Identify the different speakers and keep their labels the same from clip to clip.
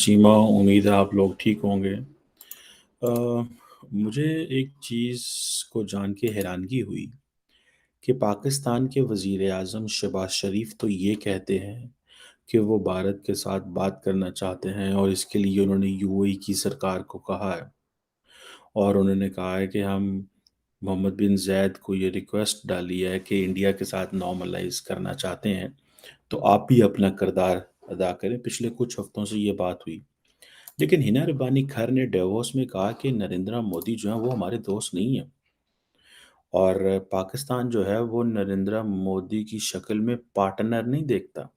Speaker 1: चीमा, उम्मीद है आप लोग ठीक होंगे। मुझे एक चीज़ को जान के हैरानगी हुई कि पाकिस्तान के वज़ीर आज़म शहबाज शरीफ तो ये कहते हैं कि वो भारत के साथ बात करना चाहते हैं और इसके लिए उन्होंने यूएई की सरकार को कहा है और उन्होंने कहा है कि हम मोहम्मद बिन ज़ायद को ये रिक्वेस्ट डाली है कि इंडिया के साथ नॉर्मलाइज़ करना चाहते हैं, तो आप भी अपना किरदार अदा करें। पिछले कुछ हफ्तों से ये बात हुई। लेकिन हिना रब्बानी खर ने डेवोस में कहा कि नरेंद्र मोदी जो है वो हमारे दोस्त नहीं है और पाकिस्तान जो है वो नरेंद्र मोदी की शक्ल में पार्टनर नहीं देखता।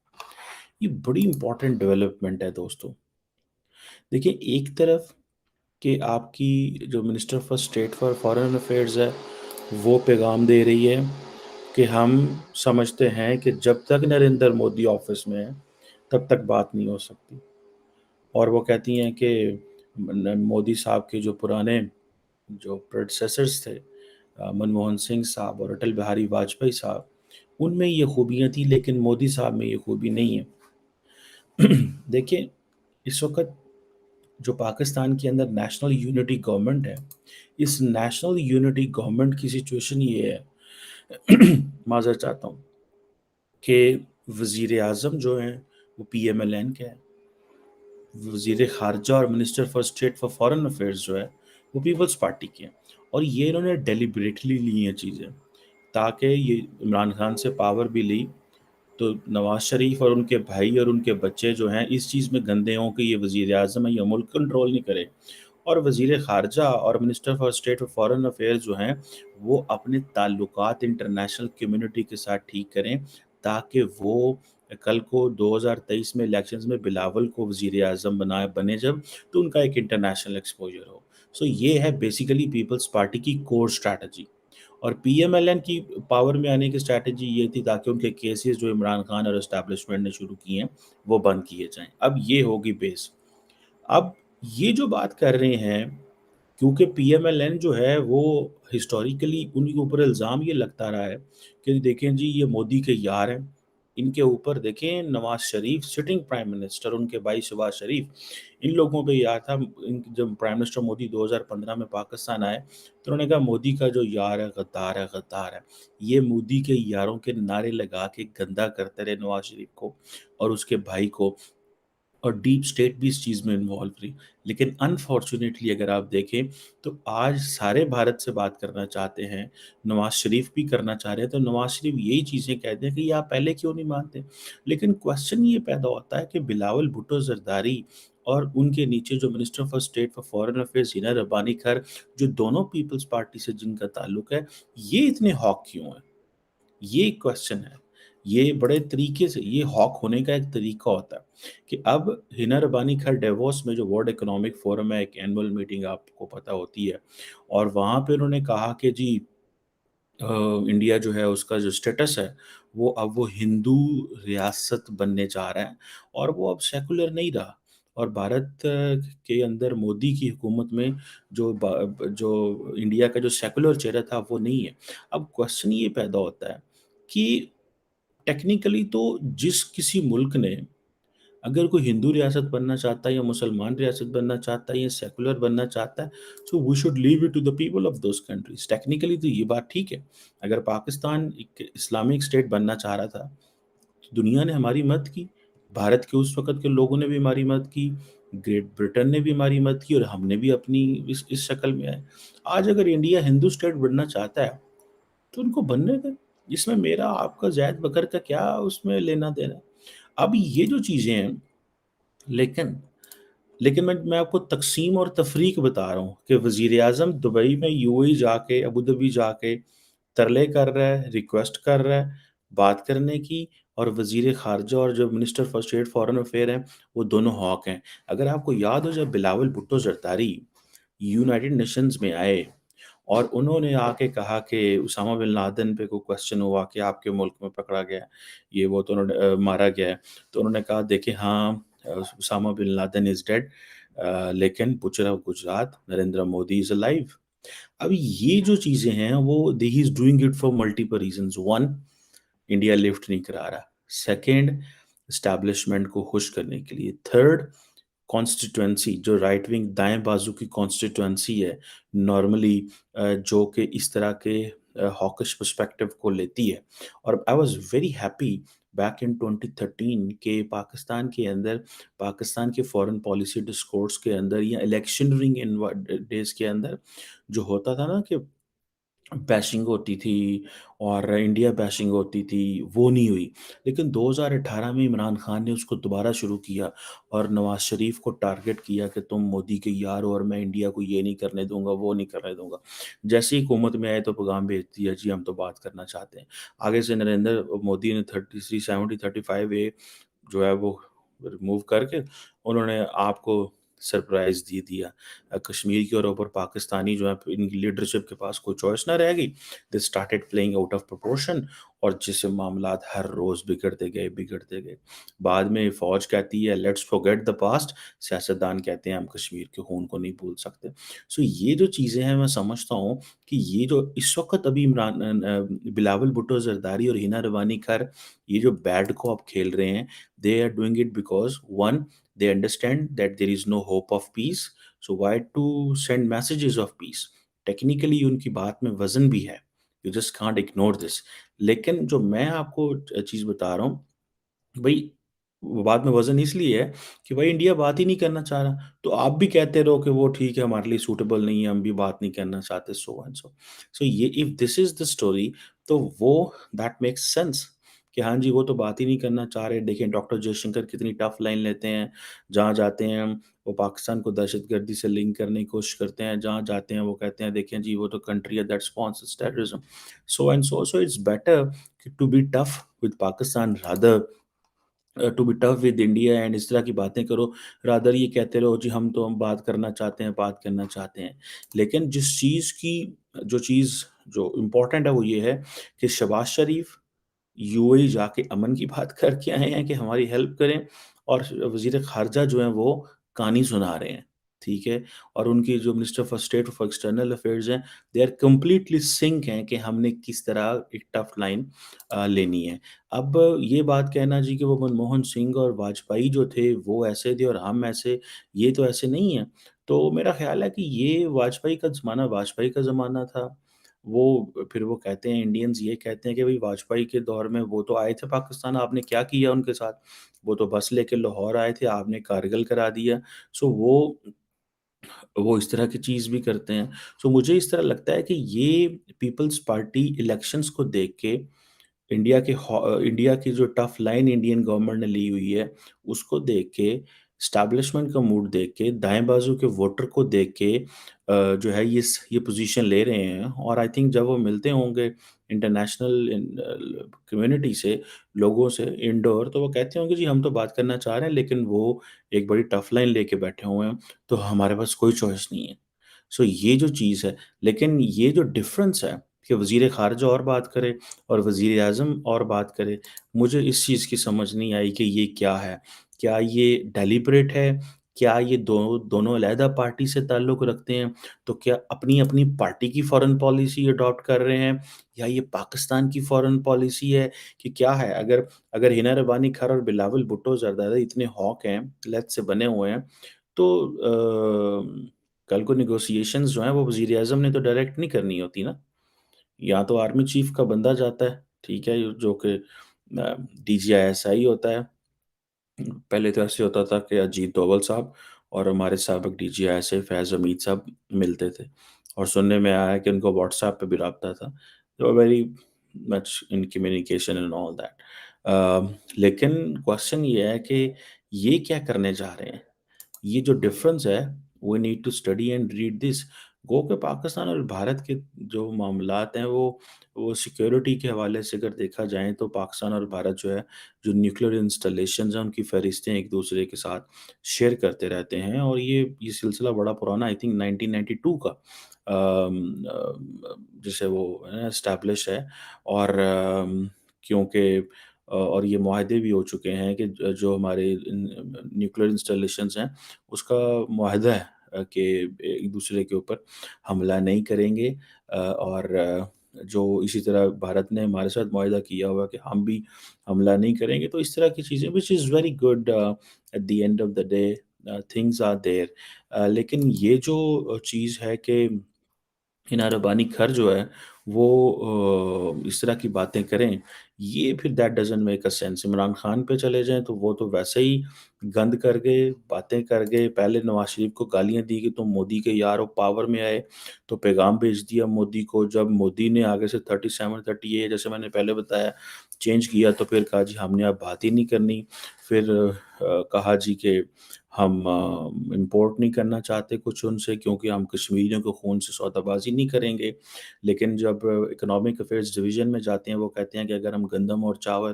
Speaker 1: ये बड़ी इंपॉर्टेंट डेवलपमेंट है दोस्तों। देखिए, एक तरफ कि आपकी जो minister for state for foreign affairs है वो पैगाम दे रही है कि हम समझते हैं कि जब तक नरेंद्र मोदी ऑफिस में है तब तक बात नहीं हो सकती। और वो कहती हैं कि मोदी साहब के जो पुराने जो प्रेडेसेसर्स थे, मनमोहन सिंह साहब और अटल बिहारी वाजपेयी साहब, उनमें ये खूबियाँ थी लेकिन मोदी साहब में ये खूबी नहीं है। देखिए, इस वक्त जो पाकिस्तान के अंदर नेशनल यूनिटी गवर्नमेंट है, इस नेशनल यूनिटी गवर्नमेंट की सिचुएशन ये है माज़रत चाहता हूँ कि वज़ीर आज़म जो हैं वो पीएमएलएन के हैं, वज़ीर ख़ारजा और minister for state for foreign affairs जो है वो पीपल्स पार्टी के हैं। और ये इन्होंने डेलिबरेटली ली हैं चीज़ें ताकि ये इमरान खान से पावर भी ली तो नवाज शरीफ और उनके भाई और उनके बच्चे जो हैं इस चीज़ में गंदे हों कि ये वज़ीर आज़म है, ये मुल्क कंट्रोल नहीं करे। और वज़ीर ख़ारजा और minister for state for foreign affairs जो हैं वो अपने ताल्लुकात इंटरनेशनल कम्युनिटी के साथ ठीक करें ताकि वो कल को 2023 में इलेक्शंस में बिलावल को वज़ीर आज़म बने जब तो उनका एक इंटरनेशनल एक्सपोजर हो। सो ये है बेसिकली पीपल्स पार्टी की कोर स्ट्रैटेजी। और पीएमएलएन की पावर में आने की स्ट्रैटेजी ये थी ताकि उनके केसेस जो इमरान खान और एस्टैब्लिशमेंट ने शुरू किए हैं वो बंद किए जाएं। अब ये होगी बेस। अब ये जो बात कर रहे हैं, क्योंकि पीएमएलएन जो है वो हिस्टोरिकली उनके ऊपर इल्ज़ाम ये लगता रहा है कि देखें जी ये मोदी के यार हैं। इनके ऊपर देखें Nawaz Sharif sitting prime minister, उनके भाई शहबाज शरीफ, इन लोगों पे यार था। जब प्राइम मिनिस्टर मोदी 2015 में पाकिस्तान आए तो उन्होंने कहा मोदी का जो यार है गद्दार है, गद्दार है। ये मोदी के यारों के नारे लगा के गंदा करते रहे नवाज शरीफ को और उसके भाई को, और डीप स्टेट भी इस चीज़ में इन्वॉल्व रही। लेकिन अनफॉर्चुनेटली अगर आप देखें तो आज सारे भारत से बात करना चाहते हैं, नवाज शरीफ भी करना चाह रहे हैं, तो नवाज शरीफ यही चीज़ें कहते हैं कि ये आप पहले क्यों नहीं मानते। लेकिन क्वेश्चन ये पैदा होता है कि बिलावल भुट्टो जरदारी और उनके नीचे जो minister for state for foreign affairs Hina Rabbani खर, जो दोनों पीपल्स पार्टी से जिनका ताल्लुक है, ये इतने हॉक क्यों हैं? ये क्वेश्चन है। ये बड़े तरीके से, ये हॉक होने का एक तरीका होता है कि अब हिना रब्बानी खैर डेवोस में जो वर्ल्ड इकोनॉमिक फोरम है, एक एनुअल मीटिंग आपको पता होती है, और वहाँ पे उन्होंने कहा कि जी इंडिया जो है उसका जो स्टेटस है वो अब वो हिंदू रियासत बनने जा रहा है और वो अब सेकुलर नहीं रहा। और भारत के अंदर मोदी की हुकूमत में जो इंडिया का जो सेकुलर चेहरा था वो नहीं है। अब क्वेश्चन ये पैदा होता है कि टेक्निकली तो जिस किसी मुल्क ने अगर कोई हिंदू रियासत बनना चाहता है या मुसलमान रियासत बनना चाहता है या सेकुलर बनना चाहता है, so we should leave it to the people of those countries. Technically तो ये बात ठीक है। अगर पाकिस्तान एक इस्लामिक स्टेट बनना चाह रहा था तो दुनिया ने हमारी मदद की, भारत के उस वक्त के लोगों ने भी हमारी मदद की, ग्रेट ब्रिटेन ने भी हमारी मदद की और हमने भी अपनी इस शक्ल में आए। आज अगर इंडिया हिंदू स्टेट बनना चाहता है तो उनको बनने दें। इसमें मेरा आपका ज़ैद बकर का क्या उसमें लेना देना। अब ये जो चीज़ें हैं, लेकिन लेकिन मैं आपको तक़सीम और तफ़रीक बता रहा हूँ कि वज़ीर-ए-आज़म दुबई में यूएई जाके, अबू धाबी जाके तरले कर रहा है, रिक्वेस्ट कर रहा है बात करने की, और वज़ीर ख़ारजा और जो minister for state foreign affair हैं, वो दोनों हॉक हैं। अगर आपको याद हो जब बिलावल भुट्टो ज़रदारी यूनाइटेड नेशंस में आए और उन्होंने आके कहा कि उसामा बिन लादेन पे कोई क्वेश्चन हुआ कि आपके मुल्क में पकड़ा गया है, ये वो, तो उन्होंने मारा गया है। तो उन्होंने कहा देखिए हाँ, Osama bin Laden is dead, लेकिन butcher of Gujarat Narendra Modi is alive. अब ये जो चीज़ें हैं वो he is doing it for multiple reasons. 1, India lift नहीं करा रहा। 2, एस्टैब्लिशमेंट को खुश करने के लिए। 3, कॉन्स्टिट्यूएंसी, जो राइट विंग दाएं बाजू की कॉन्स्टिट्यूएंसी है नॉर्मली, जो कि इस तरह के हॉकिश पर्सपेक्टिव को लेती है। और I was very happy back in 2013 के पाकिस्तान के अंदर, पाकिस्तान के फॉरेन पॉलिसी डिस्कोर्स के अंदर या इलेक्शनरिंग इन डेज के अंदर जो होता था ना कि बैशिंग होती थी और इंडिया बैशिंग होती थी, वो नहीं हुई। लेकिन 2018 में इमरान खान ने उसको दोबारा शुरू किया और नवाज़ शरीफ को टारगेट किया कि तुम मोदी के यार हो और मैं इंडिया को ये नहीं करने दूँगा, वो नहीं करने दूँगा। जैसे ही हुकूमत में आए तो पैगाम भेज दिया, जी हम तो बात करना चाहते हैं। आगे से नरेंद्र मोदी ने 3370 35 ए जो है वो रिमूव करके उन्होंने आपको सरप्राइज़ दे दिया। कश्मीर के और ऊपर पाकिस्तानी जो है इनकी लीडरशिप के पास कोई चॉइस ना रह गई। They started playing out of proportion और जिससे मामलात हर रोज़ बिगड़ते गए, बिगड़ते गए। बाद में फ़ौज कहती है लेट्स फॉरगेट द पास्ट, सियासतदान कहते हैं हम कश्मीर के खून को नहीं भूल सकते। सो ये जो चीज़ें हैं मैं समझता हूँ कि ये जो इस वक़्त अभी बिलावल भुट्टो ज़रदारी और हिना रवानी खर ये जो बैड को अब खेल रहे हैं, they are doing it because one, they understand that there is no hope of peace, so why to send messages of peace? Technically उनकी बात में वजन भी है, you just can't ignore this. लेकिन जो मैं आपको चीज़ बता रहा हूँ, भई, वो बात में वज़न इसलिए है कि भाई इंडिया बात ही नहीं करना चाह रहा। तो आप भी कहते रहो कि वो ठीक है, हमारे लिए सूटेबल नहीं है, हम भी बात नहीं करना चाहते, सो एंड सो। सो ये if this is the story, तो वो दैट मेक्स सेंस कि हाँ जी, वो तो बात ही नहीं करना चाह रहे। देखें डॉक्टर जयशंकर कितनी टफ लाइन लेते हैं, जहाँ जाते हैं हम, वो पाकिस्तान को दहशतगर्दी से लिंक करने की कोशिश करते हैं, जहाँ जाते हैं वो कहते हैं देखें जी वो तो कंट्री है that sponsors terrorism, so and so. So it's better to be tough with Pakistan rather to be tough with India and इस तरह की बातें करो, रादर ये कहते रहो जी हम बात करना चाहते हैं, बात करना चाहते हैं। लेकिन जिस चीज़ की जो चीज़ जो इम्पोर्टेंट है वो ये है कि शहबाज शरीफ यूएई जाके अमन की बात करके आए हैं कि हमारी हेल्प करें, और वज़ीर ख़ारजा जो हैं वो कहानी सुना रहे हैं, ठीक है? और उनकी जो minister of state for external affairs हैं, दे आर कंप्लीटली सिंक हैं कि हमने किस तरह एक टफ लाइन लेनी है। अब ये बात कहना जी कि वो मनमोहन सिंह और वाजपेयी जो थे वो ऐसे थे और हम ऐसे, ये तो ऐसे नहीं है। तो मेरा ख़्याल है कि ये वाजपेयी का ज़माना था। वो फिर वो कहते हैं, इंडियंस ये कहते हैं कि भई वाजपेयी के दौर में वो तो आए थे पाकिस्तान, आपने क्या किया उनके साथ? वो तो बस लेके लाहौर आए थे, आपने कारगिल करा दिया। सो वो इस तरह की चीज़ भी करते हैं। सो मुझे इस तरह लगता है कि ये पीपल्स पार्टी इलेक्शंस को देख के इंडिया की जो टफ लाइन इंडियन गवर्नमेंट ने ली हुई है, उसको देख के, एस्टेब्लिशमेंट का मूड देख के, दाएँ बाजू के वोटर को देख के जो है ये पोज़ीशन ले रहे हैं। और आई थिंक जब वो मिलते होंगे इंटरनेशनल कम्युनिटी से, लोगों से इंडोर, तो वो कहते होंगे जी हम तो बात करना चाह रहे हैं लेकिन वो एक बड़ी टफ लाइन लेके बैठे हुए हैं, तो हमारे पास कोई चॉइस नहीं है। सो ये जो चीज़ है, लेकिन ये जो डिफ़रेंस है कि वज़ीर ख़ारिजा और बात करे और वज़ीर-ए-आज़म और बात करे, मुझे इस चीज़ की समझ नहीं आई कि ये क्या है? क्या ये डेलिब्रेट है? क्या ये दोनों अलहदा पार्टी से ताल्लुक़ रखते हैं? तो क्या अपनी-अपनी पार्टी की फ़ॉरेन पॉलिसी अडॉप्ट कर रहे हैं? या ये पाकिस्तान की फ़ॉरेन पॉलिसी है कि क्या है? अगर अगर हिना रब्बानी खर और बिलावल भुट्टो ज़रदारी इतने हॉक हैं, लेट्स से बने हुए हैं, तो कल को नेगोशिएशंस जो हैं वो वज़ीर-ए-आज़म ने तो डायरेक्ट नहीं करनी होती ना। या तो आर्मी चीफ का बंदा जाता है, ठीक है? जो कि डीजीआईएसआई होता है। पहले तो ऐसे होता था कि अजीत डोभाल साहब और हमारे साबिक डीजीआईएसआई फैज़ हमीद साहब मिलते थे, और सुनने में आया कि उनको व्हाट्सएप पे भी राब्ता था। They were very much in communication and all that. लेकिन क्वेश्चन ये है कि ये क्या करने जा रहे हैं? ये जो डिफरेंस है, we need to study and read this. गो के पाकिस्तान और भारत के जो मामलात हैं वो सिक्योरिटी के हवाले से अगर देखा जाए तो पाकिस्तान और भारत जो है, जो न्यूक्लियर इंस्टॉलेशंस हैं उनकी फ़हरिस्तें एक दूसरे के साथ शेयर करते रहते हैं, और ये सिलसिला बड़ा पुराना, आई थिंक 1992 का जिसे वो एस्टैब्लिश है। और क्योंकि और ये मुआहदे भी हो चुके हैं कि जो हमारे न्यूक्लियर इंस्टॉलेशंस हैं उसका मुआहदा है कि एक दूसरे के ऊपर हमला नहीं करेंगे। और जो इसी तरह भारत ने हमारे साथ मुआहदा किया हुआ है कि हम भी हमला नहीं करेंगे। तो इस तरह की चीज़ें which is very good at the end of the day. Things are there. لیکن یہ جو چیز ہے کہ ہنا ربانی کھر جو ہے وہ اس طرح کی باتیں کریں، یہ پھر that doesn't make a sense. Imran Khan پہ چلے جائیں تو وہ تو ویسے ہی گند کر گئے، باتیں کر گئے. پہلے نواز شریف کو گالیاں دی کہ تم مودی کے یار ہو، پاور میں آئے تو پیغام بھیج دیا مودی کو. جب مودی نے آگے سے 37 38 جیسے میں نے پہلے بتایا چینج کیا تو پھر کہا جی ہم نے اب بات ہی نہیں کرنی. پھر کہا جی کہ ہم امپورٹ نہیں کرنا چاہتے کچھ ان سے کیونکہ ہم کشمیریوں کے خون سے سودا بازی نہیں کریں گے. لیکن جب اکنامک افیئرس ڈویژن میں جاتے ہیں وہ کہتے ہیں کہ اگر ہم گندم اور چاول،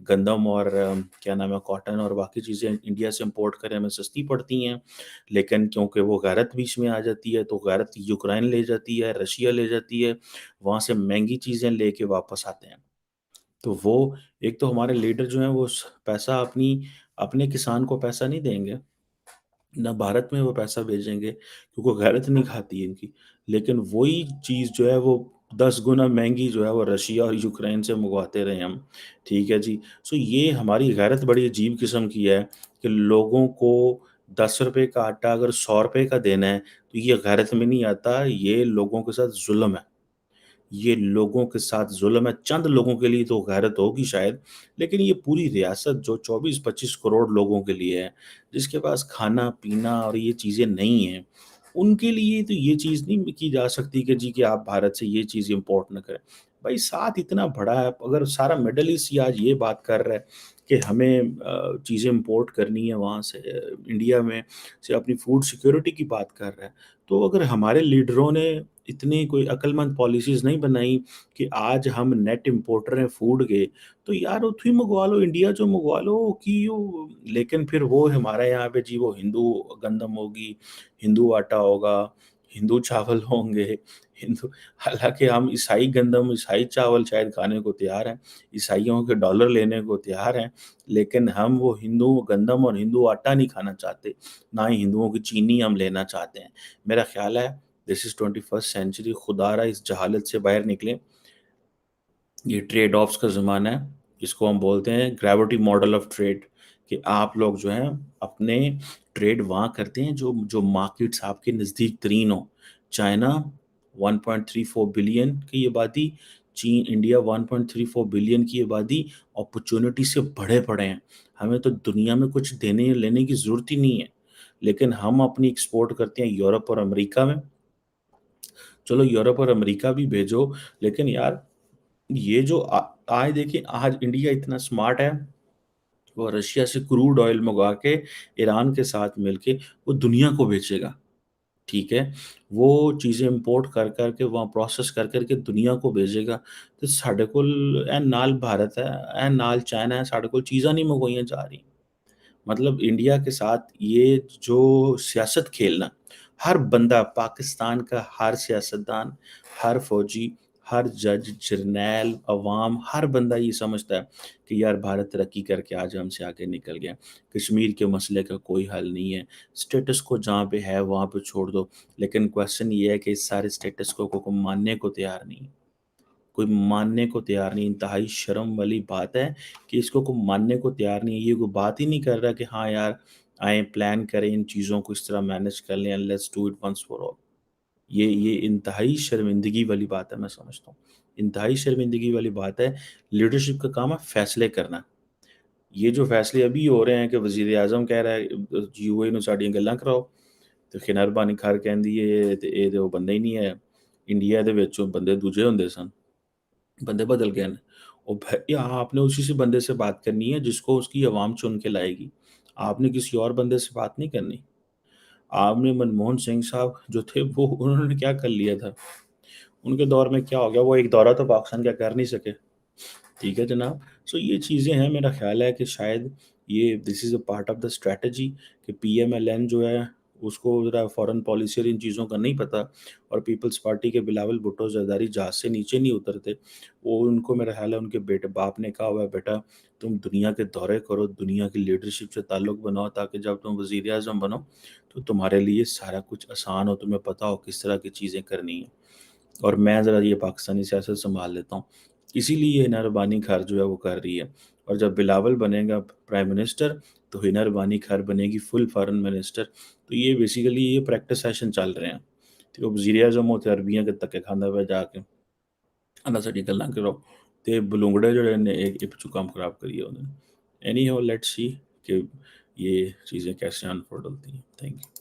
Speaker 1: گندم اور کیا نام ہے کاٹن اور باقی چیزیں انڈیا سے امپورٹ کریں ہمیں سستی پڑتی ہیں، لیکن کیونکہ وہ غیرت بیچ میں آ جاتی ہے تو غیرت یوکرائن لے جاتی ہے، رشیا لے جاتی ہے، وہاں سے مہنگی چیزیں لے کے واپس آتے ہیں. تو وہ ایک تو ہمارے لیڈر جو ہیں وہ پیسہ اپنے کسان کو پیسہ نہیں دیں گے، نہ بھارت میں وہ پیسہ بھیجیں گے کیونکہ غیرت نہیں کھاتی ہے ان کی. لیکن وہی چیز جو ہے وہ 10 گنا مہنگی جو ہے وہ رشیا اور یوکرائن سے منگواتے رہے ہم. ٹھیک ہے جی. سو یہ ہماری غیرت بڑی عجیب قسم کی ہے کہ لوگوں کو 10 روپے کا آٹا اگر 100 روپے کا دینا ہے تو یہ غیرت میں نہیں آتا، یہ لوگوں کے ساتھ ظلم ہے. یہ لوگوں کے ساتھ ظلم ہے. چند لوگوں کے لیے تو غیرت ہوگی شاید، لیکن یہ پوری ریاست جو 24 25 کروڑ لوگوں کے لیے ہے، جس کے پاس کھانا پینا اور یہ چیزیں نہیں ہیں، ان کے لیے تو یہ چیز نہیں کی جا سکتی کہ جی کہ آپ بھارت سے یہ چیز امپورٹ نہ کریں. بھائی ساتھ اتنا بڑا ہے، اگر سارا مڈل ایسٹ ہی آج یہ بات کر رہا ہے کہ ہمیں چیزیں امپورٹ کرنی ہے وہاں سے انڈیا میں سے، اپنی فوڈ سیکیورٹی کی بات کر رہا ہے، تو اگر ہمارے لیڈروں نے اتنی کوئی عقل مند پالیسیز نہیں بنائی کہ آج ہم نیٹ امپورٹر ہیں فوڈ کے، تو یار اتھی منگوا لو، انڈیا جو منگوا لو کیوں. لیکن پھر وہ ہمارے یہاں پہ جی وہ ہندو گندم ہوگی، ہندو آٹا ہوگا، ہندو چاول ہوں گے، ہندو. حالانکہ ہم عیسائی گندم عیسائی چاول شاید کھانے کو تیار ہیں، عیسائیوں کے ڈالر لینے کو تیار ہیں، لیکن ہم وہ ہندو گندم اور ہندو آٹا نہیں کھانا چاہتے، نہ ہی ہندوؤں کی چینی ہم لینا چاہتے ہیں. میرا خیال ہے دس از 21st سینچری. خدا را اس جہالت سے باہر نکلیں. یہ ٹریڈ آفس کا زمانہ ہے، جس کو ہم بولتے ہیں گریوٹی ماڈل آف ٹریڈ، کہ آپ لوگ جو ہیں اپنے ٹریڈ وہاں کرتے ہیں جو مارکیٹس آپ کے نزدیک ترین ہوں. چائنا 1.34 بلین کی آبادی، چین انڈیا 1.34 بلین کی آبادی، اپرچونٹی سے بڑے پڑے ہیں. ہمیں تو دنیا میں کچھ دینے لینے کی ضرورت ہی نہیں ہے، لیکن ہم اپنی ایکسپورٹ کرتے ہیں یورپ اور امریکہ میں. چلو یورپ اور امریکہ بھی بھیجو، لیکن یار یہ جو آج دیکھیں آج انڈیا اتنا سمارٹ ہے، وہ رشیا سے کروڈ آئل منگوا کے ایران کے ساتھ مل کے وہ دنیا کو بیچے گا. ٹھیک ہے، وہ چیزیں امپورٹ کر کر کے وہاں پروسیس کر کر کے دنیا کو بھیجے گا. تو ساڈے کول اے نال بھارت ہے، اے نال چائنا ہے، ساڈے کول چیزاں نہیں منگوائیاں جا رہی. مطلب انڈیا کے ساتھ یہ جو سیاست کھیلنا، ہر بندہ پاکستان کا، ہر سیاستدان، ہر فوجی، ہر جج، جرنیل، عوام، ہر بندہ یہ سمجھتا ہے کہ یار بھارت ترقی کر کے آج ہم سے آگے نکل گیا، کشمیر کے مسئلے کا کوئی حل نہیں ہے، سٹیٹس کو جہاں پہ ہے وہاں پہ چھوڑ دو. لیکن کویسچن یہ ہے کہ اس سارے سٹیٹس کو ماننے کو تیار نہیں، کوئی ماننے کو تیار نہیں. انتہائی شرم والی بات ہے کہ اس کو کوئی ماننے کو تیار نہیں ہے. یہ کوئی بات ہی نہیں کر رہا کہ ہاں یار آئیں پلان کریں ان چیزوں کو اس طرح مینج کر لیں، let's do it once for all. یہ انتہائی شرمندگی والی بات ہے، میں سمجھتا ہوں انتہائی شرمندگی والی بات ہے. لیڈرشپ کا کام ہے فیصلے کرنا. یہ جو فیصلے ابھی ہو رہے ہیں کہ وزیر اعظم کہہ رہا ہے جی یو اے نو ساڈیاں گلاں کراؤ، تو خنر بانی کھار کہندی ہے یہ تو بندہ ہی نہیں ہے، انڈیا دے وچ بندے دوجے ہوندے سن، بندے بدل گئے ہیں. اور بھائی آپ نے اسی سے بندے سے بات کرنی ہے جس کو اس کی عوام چن کے لائے گی. آپ نے کسی اور بندے سے بات نہیں کرنی. آپ نے منموہن سنگھ صاحب جو تھے وہ انہوں نے کیا کر لیا تھا، ان کے دور میں کیا ہو گیا، وہ ایک دورہ تو پاکستان کا کر نہیں سکے. ٹھیک ہے جناب. سو یہ چیزیں ہیں. میرا خیال ہے کہ شاید یہ this is a part of the strategy کہ پی ایم ایل این جو ہے اس کو ذرا فارن پالیسی اور ان چیزوں کا نہیں پتہ، اور پیپلز پارٹی کے بلاول بھٹو زرداری جہاز سے نیچے نہیں اترتے. وہ ان کو میرا خیال ہے ان کے بیٹے باپ نے کہا ہوا ہے بیٹا تم دنیا کے دورے کرو، دنیا کی لیڈرشپ سے تعلق بناؤ، تاکہ جب تم وزیر اعظم بنو تو تمہارے لیے سارا کچھ آسان ہو، تمہیں پتہ ہو کس طرح کی چیزیں کرنی ہیں، اور میں ذرا یہ پاکستانی سیاست سنبھال لیتا ہوں. اسی لیے یہ نربانی کھار جو ہے وہ کر رہی ہے. اور جب بلاول بنے گا پرائم منسٹر تو ہنر بانی خیر بنے گی فل فارن منسٹر. تو یہ بیسیکلی یہ پریکٹس سیشن چل رہے ہیں. تو وزیر اعظم ہوتے عربیاں کے تکے کھانا پہ جا کے اللہ ساری گلاں کرو تے بلونگڑے جڑے نے ایک کام خراب کری ہے انہوں نے. اینی ہو لیٹ سی کہ یہ چیزیں کیسے انفورڈ ہوتی ہیں. Thank you.